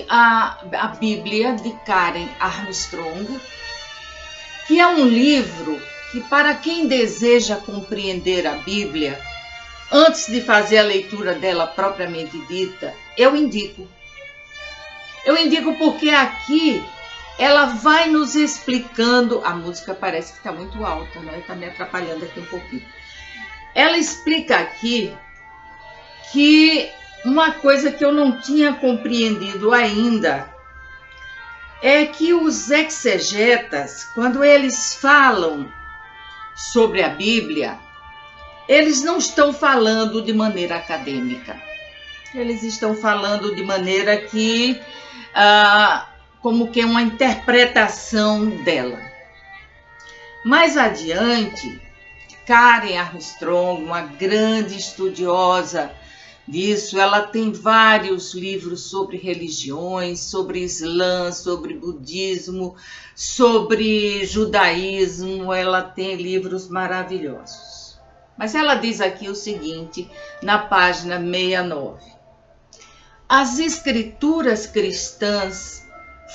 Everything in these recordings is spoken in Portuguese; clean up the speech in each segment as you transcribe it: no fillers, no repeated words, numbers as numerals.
a Bíblia de Karen Armstrong, que é um livro que, para quem deseja compreender a Bíblia, antes de fazer a leitura dela propriamente dita, eu indico. Eu indico porque aqui ela vai nos explicando. A música parece que está muito alta, né? Está me atrapalhando aqui um pouquinho. Ela explica aqui que uma coisa que eu não tinha compreendido ainda é que os exegetas, quando eles falam sobre a Bíblia, eles não estão falando de maneira acadêmica. Eles estão falando de maneira que, como que uma interpretação dela. Mais adiante, Karen Armstrong, uma grande estudiosa disso, ela tem vários livros sobre religiões, sobre Islã, sobre budismo, sobre judaísmo, ela tem livros maravilhosos. Mas ela diz aqui o seguinte, na página 69. As escrituras cristãs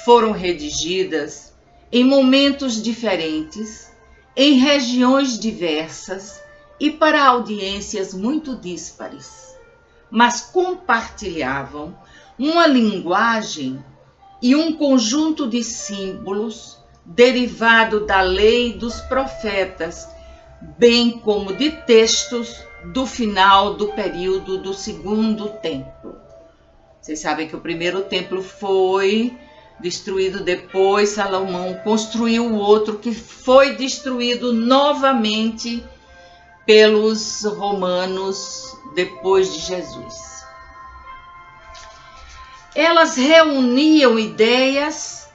foram redigidas em momentos diferentes, em regiões diversas e para audiências muito díspares, mas compartilhavam uma linguagem e um conjunto de símbolos derivado da lei dos profetas, bem como de textos do final do período do Segundo Templo. Vocês sabem que o primeiro templo foi destruído, depois Salomão construiu o outro que foi destruído novamente pelos romanos depois de Jesus. Elas reuniam ideias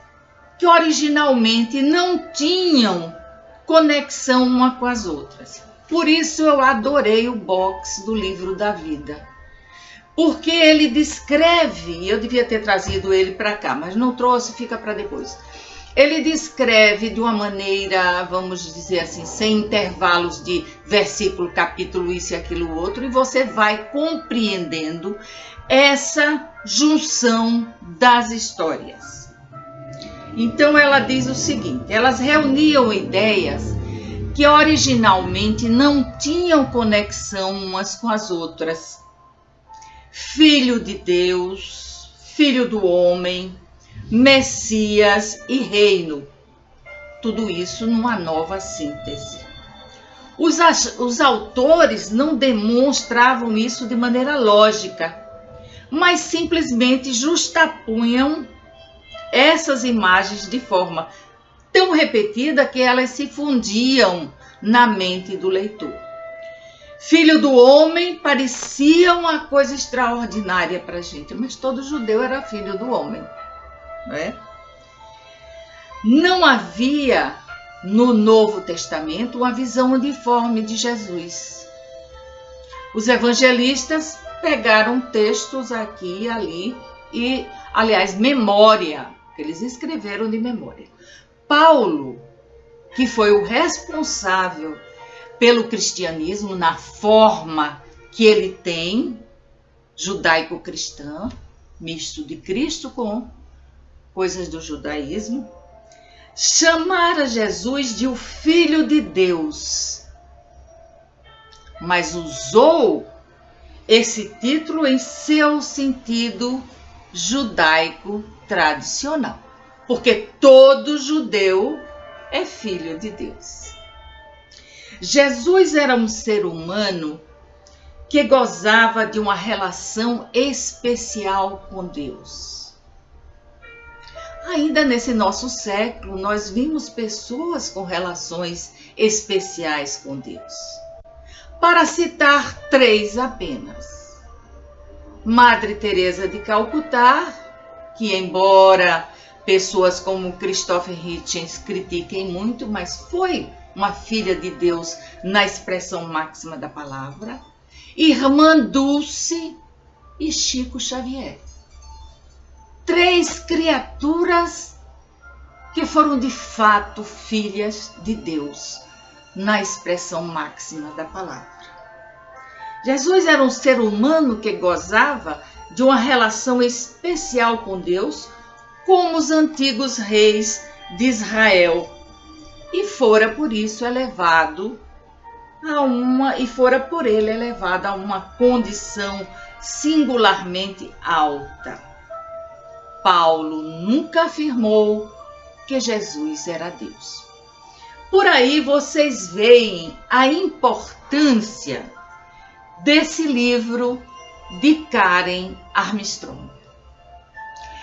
que originalmente não tinham conexão uma com as outras. Por isso eu adorei o box do Livro da Vida. Porque ele descreve, eu devia ter trazido ele para cá, mas não trouxe, fica para depois. Ele descreve de uma maneira, vamos dizer assim, sem intervalos de versículo, capítulo, isso e aquilo outro, e você vai compreendendo essa junção das histórias. Então ela diz o seguinte, elas reuniam ideias que originalmente não tinham conexão umas com as outras. Filho de Deus, filho do homem, Messias e reino. Tudo isso numa nova síntese. Os autores não demonstravam isso de maneira lógica, mas simplesmente justapunham essas imagens de forma tão repetida que elas se fundiam na mente do leitor. Filho do homem parecia uma coisa extraordinária para a gente, mas todo judeu era filho do homem, não é? Não havia no Novo Testamento uma visão uniforme de Jesus. Os evangelistas pegaram textos aqui e ali, e, aliás, memória, que eles escreveram de memória. Paulo, que foi o responsável pelo cristianismo na forma que ele tem, judaico-cristã, misto de Cristo com coisas do judaísmo, chamara Jesus de o Filho de Deus, mas usou esse título em seu sentido judaico tradicional, porque todo judeu é filho de Deus. Jesus era um ser humano que gozava de uma relação especial com Deus. Ainda nesse nosso século, nós vimos pessoas com relações especiais com Deus. Para citar três apenas. Madre Teresa de Calcutá, que embora pessoas como Christopher Hitchens critiquem muito, mas foi uma filha de Deus na expressão máxima da palavra, Irmã Dulce e Chico Xavier. Três criaturas que foram de fato filhas de Deus, na expressão máxima da palavra. Jesus era um ser humano que gozava de uma relação especial com Deus, como os antigos reis de Israel, e fora por isso elevado por ele elevado a uma condição singularmente alta. Paulo nunca afirmou que Jesus era Deus. Por aí vocês veem a importância desse livro de Karen Armstrong.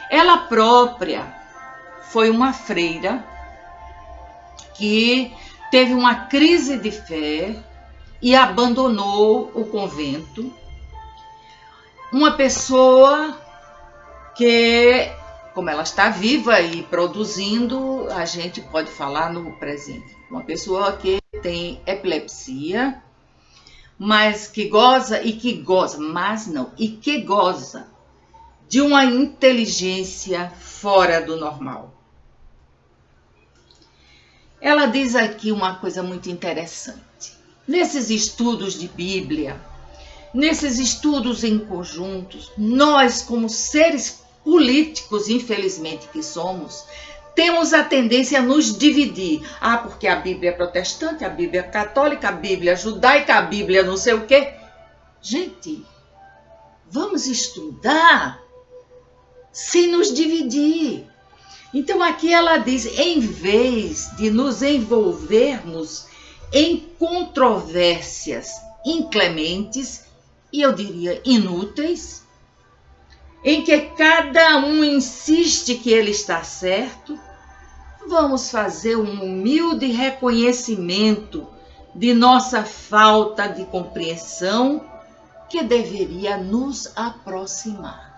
Ela própria foi uma freira que teve uma crise de fé e abandonou o convento. Uma pessoa que, como ela está viva e produzindo, a gente pode falar no presente. Uma pessoa que tem epilepsia, mas que goza de uma inteligência fora do normal. Ela diz aqui uma coisa muito interessante. Nesses estudos de Bíblia, nesses estudos em conjuntos, nós, como seres políticos, infelizmente que somos, temos a tendência a nos dividir. Porque a Bíblia é protestante, a Bíblia é católica, a Bíblia é judaica, a Bíblia não sei o quê. Gente, vamos estudar sem nos dividir. Então aqui ela diz, em vez de nos envolvermos em controvérsias inclementes, e eu diria inúteis, em que cada um insiste que ele está certo, vamos fazer um humilde reconhecimento de nossa falta de compreensão que deveria nos aproximar.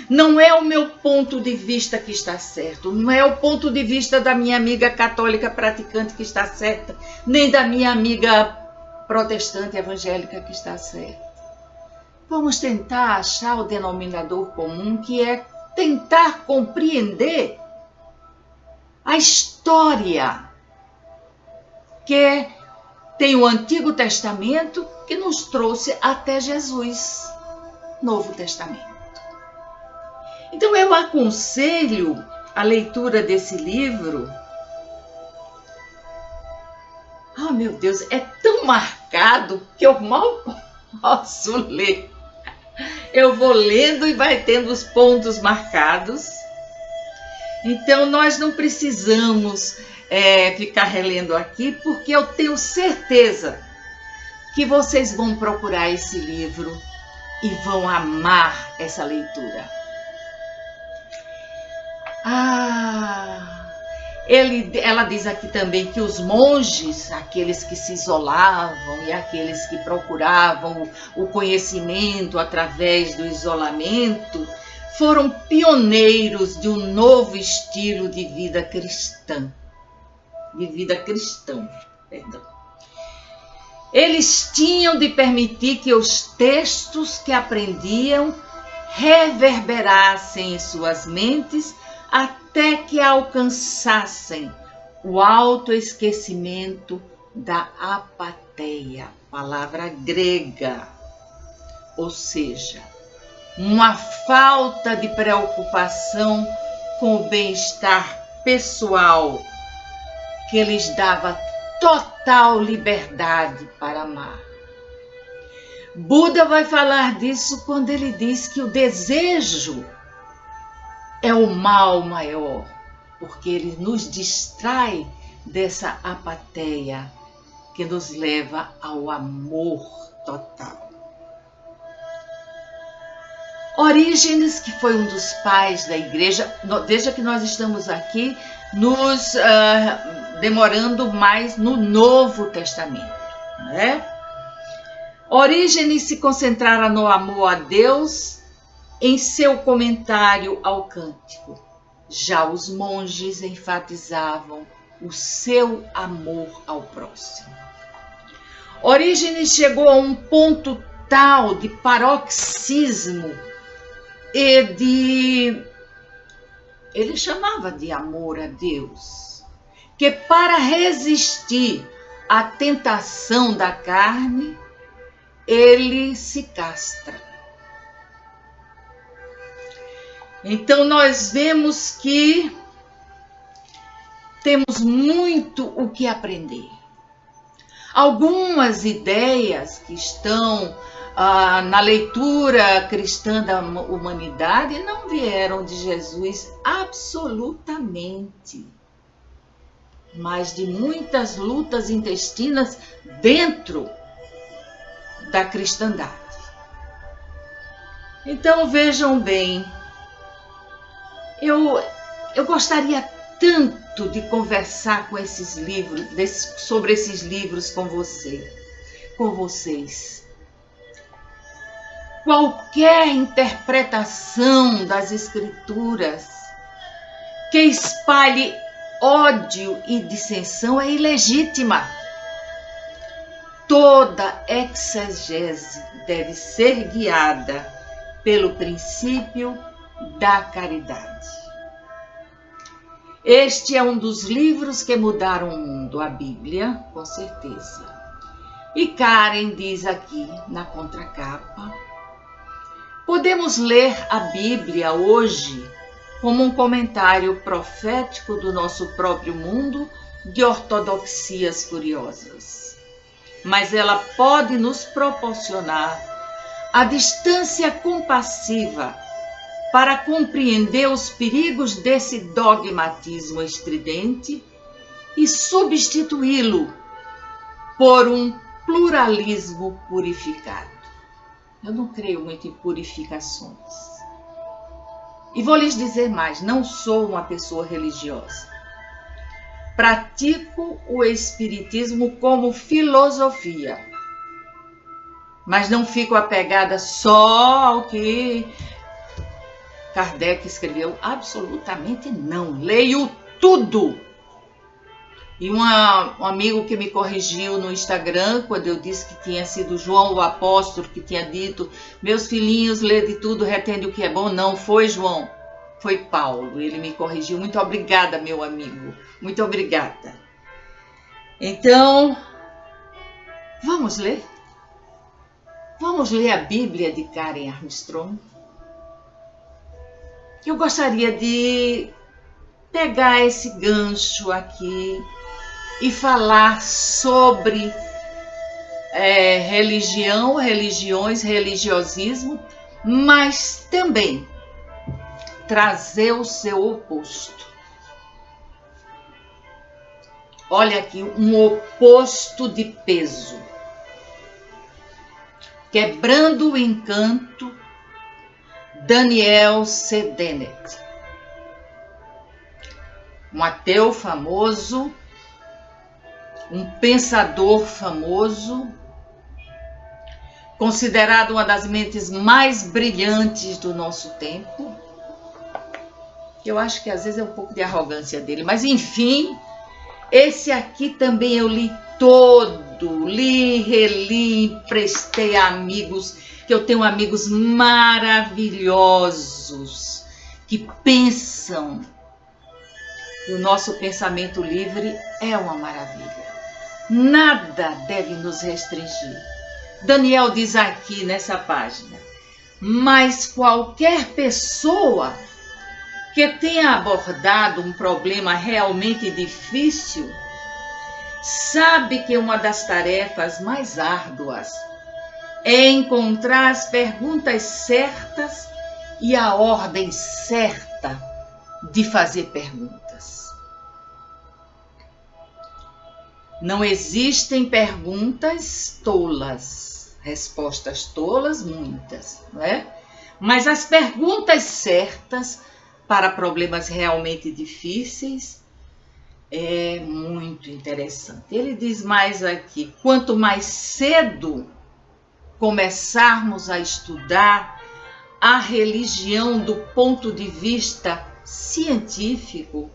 Não é o meu ponto de vista que está certo, não é o ponto de vista da minha amiga católica praticante que está certa, nem da minha amiga protestante evangélica que está certa. Vamos tentar achar o denominador comum, que é tentar compreender a história que tem o Antigo Testamento que nos trouxe até Jesus, Novo Testamento. Então eu aconselho a leitura desse livro. Meu Deus, é tão marcado que eu mal posso ler. Eu vou lendo e vai tendo os pontos marcados. Então nós não precisamos ficar relendo aqui, porque eu tenho certeza que vocês vão procurar esse livro e vão amar essa leitura. Ela diz aqui também que os monges, aqueles que se isolavam e aqueles que procuravam o conhecimento através do isolamento, foram pioneiros de um novo estilo de vida cristã. Eles tinham de permitir que os textos que aprendiam reverberassem em suas mentes até que alcançassem o autoesquecimento da apatia, palavra grega, ou seja, uma falta de preocupação com o bem-estar pessoal que lhes dava total liberdade para amar. Buda vai falar disso quando ele diz que o desejo é o mal maior, porque ele nos distrai dessa apatia que nos leva ao amor total. Orígenes, que foi um dos pais da igreja, veja que nós estamos aqui nos demorando mais no Novo Testamento, né? Orígenes se concentrara no amor a Deus em seu comentário ao cântico. Já os monges enfatizavam o seu amor ao próximo. Orígenes chegou a um ponto tal de paroxismo ele chamava de amor a Deus, que para resistir à tentação da carne, ele se castra. Então nós vemos que temos muito o que aprender. Algumas ideias que estão na leitura cristã da humanidade não vieram de Jesus absolutamente, mas de muitas lutas intestinas dentro da cristandade. Então vejam bem, eu gostaria tanto de conversar com esses livros, sobre esses livros com vocês. Qualquer interpretação das Escrituras que espalhe ódio e dissensão é ilegítima. Toda exegese deve ser guiada pelo princípio da caridade. Este é um dos livros que mudaram o mundo, a Bíblia, com certeza. E Karen diz aqui na contracapa: podemos ler a Bíblia hoje como um comentário profético do nosso próprio mundo de ortodoxias curiosas. Mas ela pode nos proporcionar a distância compassiva para compreender os perigos desse dogmatismo estridente e substituí-lo por um pluralismo purificado. Eu não creio muito em purificações. E vou lhes dizer mais, não sou uma pessoa religiosa. Pratico o espiritismo como filosofia, mas não fico apegada só ao que Kardec escreveu. Absolutamente não. Leio tudo. E um amigo que me corrigiu no Instagram, quando eu disse que tinha sido João o apóstolo que tinha dito: meus filhinhos, lê de tudo, retende o que é bom. Não foi João, foi Paulo. Ele me corrigiu. Muito obrigada, meu amigo. Muito obrigada. Então, vamos ler? Vamos ler a Bíblia de Karen Armstrong? Eu gostaria de pegar esse gancho aqui e falar sobre religião, religiões, religiosismo, mas também trazer o seu oposto. Olha aqui, um oposto de peso. Quebrando o encanto, Daniel C. Dennett. Um ateu famoso, um pensador famoso, considerado uma das mentes mais brilhantes do nosso tempo. Eu acho que às vezes é um pouco de arrogância dele, mas enfim, esse aqui também eu li todo, li, reli, emprestei a amigos, que eu tenho amigos maravilhosos que pensam. O nosso pensamento livre é uma maravilha. Nada deve nos restringir. Daniel diz aqui nessa página: mas qualquer pessoa que tenha abordado um problema realmente difícil sabe que uma das tarefas mais árduas é encontrar as perguntas certas e a ordem certa de fazer perguntas. Não existem perguntas tolas, respostas tolas muitas, não é? Mas as perguntas certas para problemas realmente difíceis é muito interessante. Ele diz mais aqui: quanto mais cedo começarmos a estudar a religião do ponto de vista científico,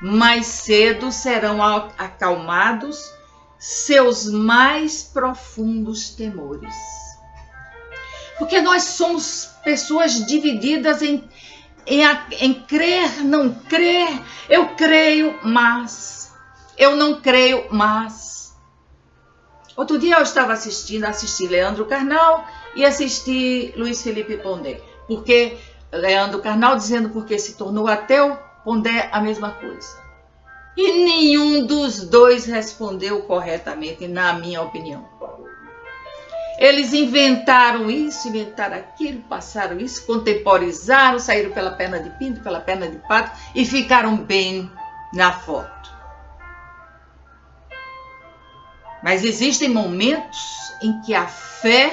mais cedo serão acalmados seus mais profundos temores. Porque nós somos pessoas divididas em crer, não crer. Eu creio, mas eu não creio, mas. Outro dia eu estava assisti Leandro Carnal e assisti Luiz Felipe Pondé, porque Leandro Carnal, dizendo porque se tornou ateu, Pondé a mesma coisa. E nenhum dos dois respondeu corretamente, na minha opinião. Eles inventaram isso, inventaram aquilo, passaram isso, contemporizaram, saíram pela perna de pinto, pela perna de pato e ficaram bem na foto. Mas existem momentos em que a fé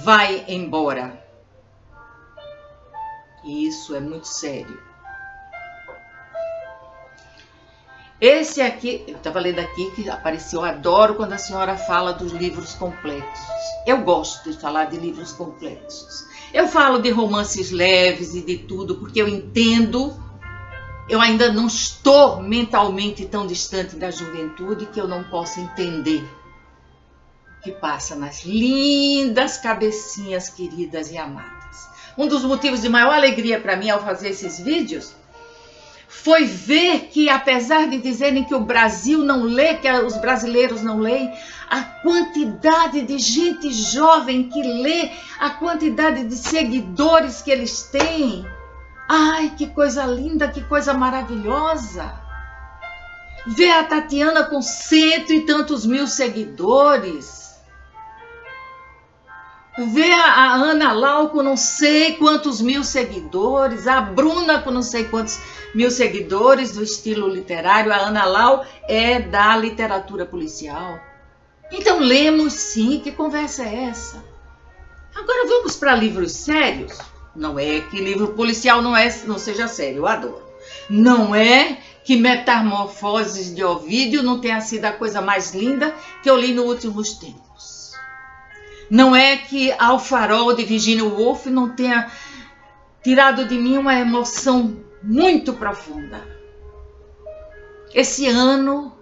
vai embora. E isso é muito sério. Esse aqui, eu estava lendo aqui que apareceu, eu adoro quando a senhora fala dos livros complexos. Eu gosto de falar de livros complexos. Eu falo de romances leves e de tudo, porque eu entendo, eu ainda não estou mentalmente tão distante da juventude que eu não posso entender o que passa nas lindas cabecinhas queridas e amadas. Um dos motivos de maior alegria para mim ao fazer esses vídeos foi ver que, apesar de dizerem que o Brasil não lê, que os brasileiros não leem, a quantidade de gente jovem que lê, a quantidade de seguidores que eles têm. Ai, que coisa linda, que coisa maravilhosa. Ver a Tatiana com 100 e tantos mil seguidores. Ver a Ana Lau com não sei quantos mil seguidores, a Bruna com não sei quantos mil seguidores do estilo literário. A Ana Lau é da literatura policial. Então lemos sim, que conversa é essa? Agora vamos para livros sérios? Não é que livro policial não seja sério, eu adoro. Não é que Metamorfoses de Ovídio não tenha sido a coisa mais linda que eu li nos últimos tempos. Não é que Ao Farol de Virginia Woolf não tenha tirado de mim uma emoção muito profunda. Esse ano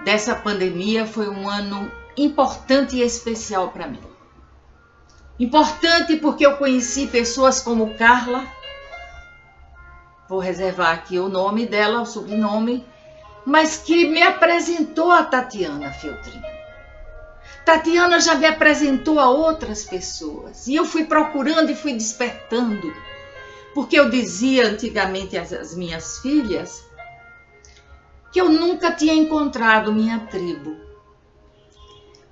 dessa pandemia foi um ano importante e especial para mim. Importante porque eu conheci pessoas como Carla, vou reservar aqui o nome dela, o sobrenome, mas que me apresentou a Tatiana Feltrin. Tatiana já me apresentou a outras pessoas e eu fui procurando e fui despertando, porque eu dizia antigamente às minhas filhas que eu nunca tinha encontrado minha tribo,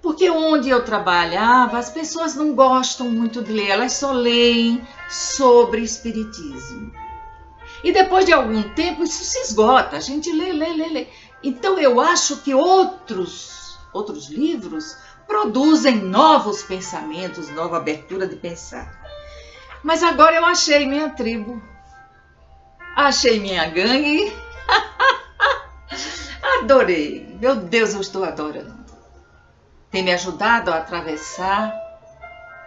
porque onde eu trabalhava as pessoas não gostam muito de ler, elas só leem sobre espiritismo. E depois de algum tempo isso se esgota, a gente lê. Então eu acho que outros livros produzem novos pensamentos, nova abertura de pensar. Mas agora eu achei minha tribo, achei minha gangue, adorei, meu Deus, eu estou adorando. Tem me ajudado a atravessar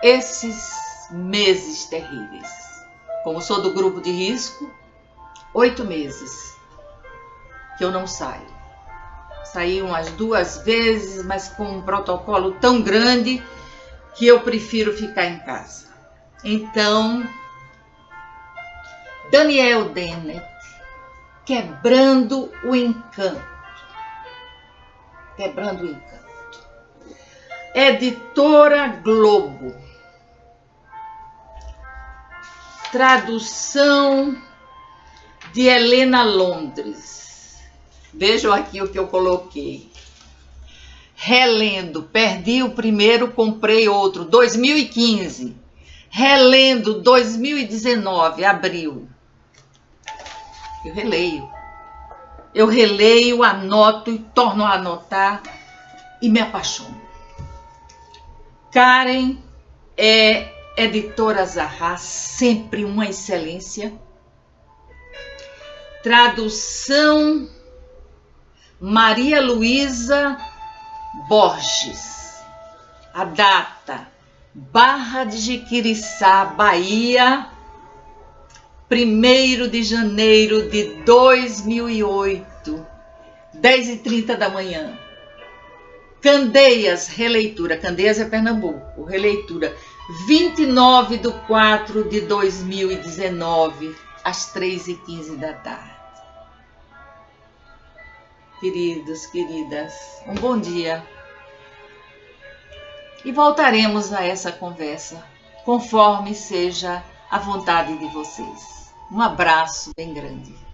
esses meses terríveis. Como sou do grupo de risco, 8 meses que eu não saio. Saí umas 2 vezes, mas com um protocolo tão grande que eu prefiro ficar em casa. Então, Daniel Dennett, Quebrando o Encanto. Quebrando o Encanto. Editora Globo. Tradução de Helena Londres. Vejam aqui o que eu coloquei. Relendo, perdi o primeiro, comprei outro, 2015. Relendo, 2019, abril. Eu releio, anoto e torno a anotar e me apaixono. Karen é editora Zahar, sempre uma excelência. Tradução Maria Luísa Borges. A data: Barra de Jiquiriçá, Bahia, 1º de janeiro de 2008, 10h30 da manhã. Candeias, releitura. Candeias é Pernambuco. Releitura 29/4/2019, às 3h15 da tarde. Queridos, queridas, um bom dia. E voltaremos a essa conversa, conforme seja à vontade de vocês. Um abraço bem grande.